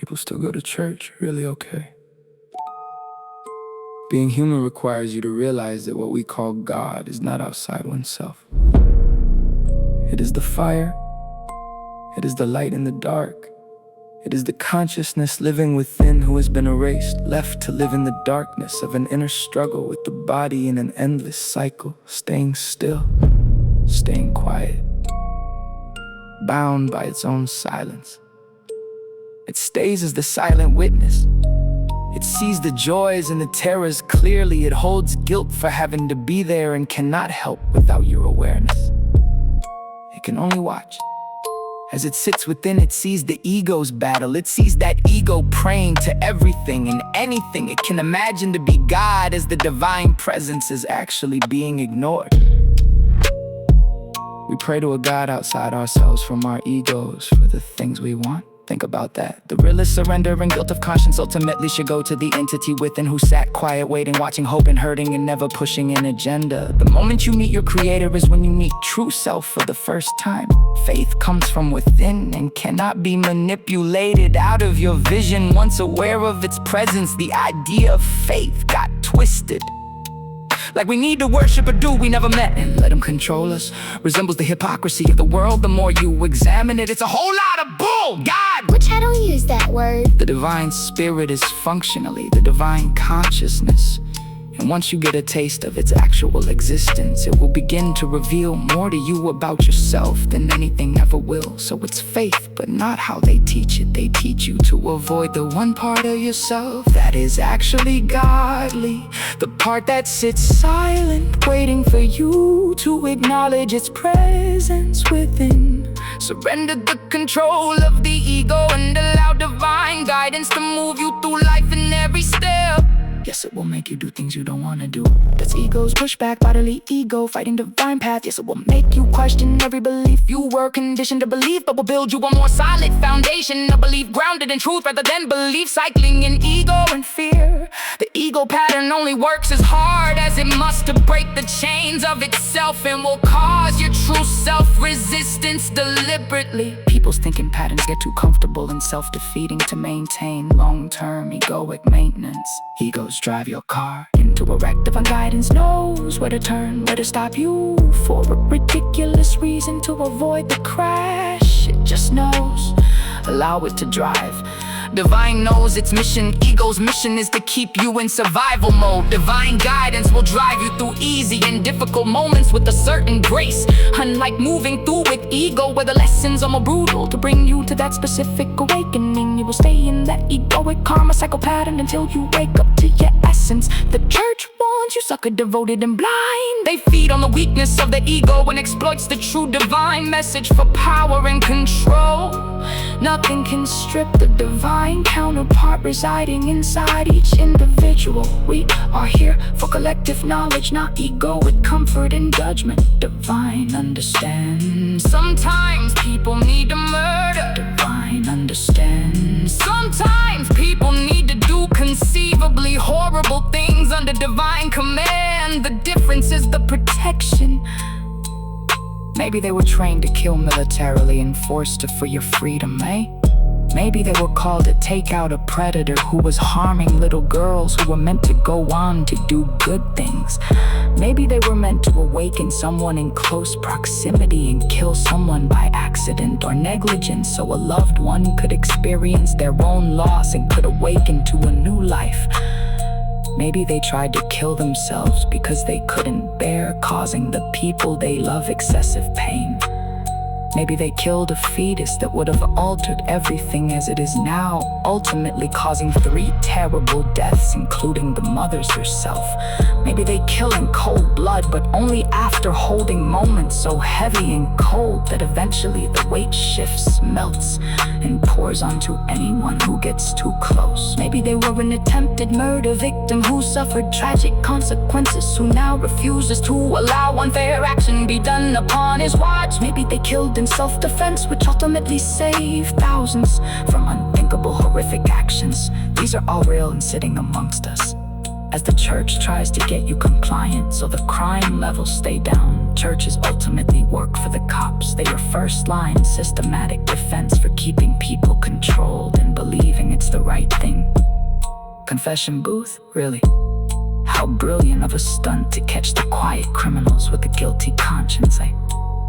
People still go to church, really okay. Being human requires you to realize that what we call God is not outside oneself. It is the fire. It is the light in the dark. It is the consciousness living within who has been erased, left to live in the darkness of an inner struggle with the body in an endless cycle, staying still, staying quiet, bound by its own silence. It stays as the silent witness. It sees the joys and the terrors clearly. It holds guilt for having to be there and cannot help without your awareness. It can only watch. As it sits within, it sees the ego's battle. It sees that ego praying to everything and anything it can imagine to be God, as the divine presence is actually being ignored. We pray to a God outside ourselves from our egos for the things we want. Think about that. The realest surrender and guilt of conscience ultimately should go to the entity within who sat quiet, waiting, watching, hoping, hurting, and never pushing an agenda. The moment you meet your creator is when you meet true self for the first time. Faith comes from within and cannot be manipulated out of your vision. Once aware of its presence, the idea of faith got twisted. Like we need to worship a dude we never met and let him control us. Resembles the hypocrisy of the world. The more you examine it, it's a whole lot of bull. God, Which I don't use that word. the divine spirit is functionally the divine consciousness. And once you get a taste of its actual existence, it will begin to reveal more to you about yourself than anything ever will. So it's faith, but not how they teach it. They teach you to avoid the one part of yourself that is actually godly. The part that sits silent, waiting for you to acknowledge its presence within. Surrender the control of the ego and allow divine guidance to move you through life in every step. Yes, it will make you do things you don't want to do. That's ego's pushback, bodily ego, fighting divine path. Yes, it will make you question every belief you were conditioned to believe, but will build you a more solid foundation, a belief grounded in truth rather than belief cycling in ego and fear. The ego pattern only works as hard as it must to break the chains of itself, and will cause your true self resistance deliberately. People's thinking patterns get too comfortable and self-defeating to maintain long-term egoic maintenance. Egos drive your car into a wreck. Divine guidance knows where to turn, where to stop you for a ridiculous reason to avoid the crash. It just knows. Allow it to drive. Divine knows its mission. Ego's mission is to keep you in survival mode. Divine guidance will drive you through easy and difficult moments with a certain grace. Unlike moving through with ego, where the lessons are more brutal to bring you to that specific awakening, you will stay in that egoic karma cycle pattern until you wake up to your essence. The church wants you sucker, devoted and blind. They feed on the weakness of the ego and exploits the true divine message for power and control. Nothing can strip the divine counterpart residing inside each individual. We are here for collective knowledge, not ego with comfort and judgment. Divine understand. Sometimes people need to murder. Divine understand. Sometimes people need to do conceivably horrible things under divine command. The difference is the protection. Maybe they were trained to kill militarily and forced to for your freedom, eh? Maybe they were called to take out a predator who was harming little girls who were meant to go on to do good things. Maybe they were meant to awaken someone in close proximity and kill someone by accident or negligence so a loved one could experience their own loss and could awaken to a new life. Maybe they tried to kill themselves because they couldn't bear causing the people they love excessive pain. Maybe they killed a fetus that would have altered everything as it is now, ultimately causing 3 terrible deaths, including the mother's herself. Maybe they kill in cold blood, but only after holding moments so heavy and cold that eventually the weight shifts, melts, and pours onto anyone who gets too close. Maybe they were an attempted murder victim who suffered tragic consequences, who now refuses to allow unfair action be done upon his watch. Maybe they killed in self-defense, which ultimately saved thousands from unthinkable horrific actions. These are all real and sitting amongst us, as the church tries to get you compliant so the crime levels stay down. Churches ultimately work for the cops. They are first line systematic defense for keeping people controlled and believing it's the right thing. Confession booth? Really? How brilliant of a stunt to catch the quiet criminals with a guilty conscience.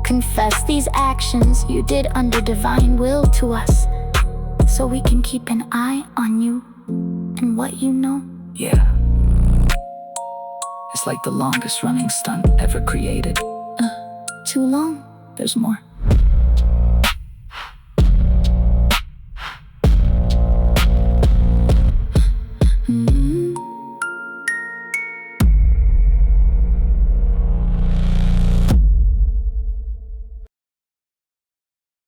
Confess these actions you did under divine will to us, so we can keep an eye on you and what you know. Yeah. It's like the longest running stunt ever created. Too long? There's more.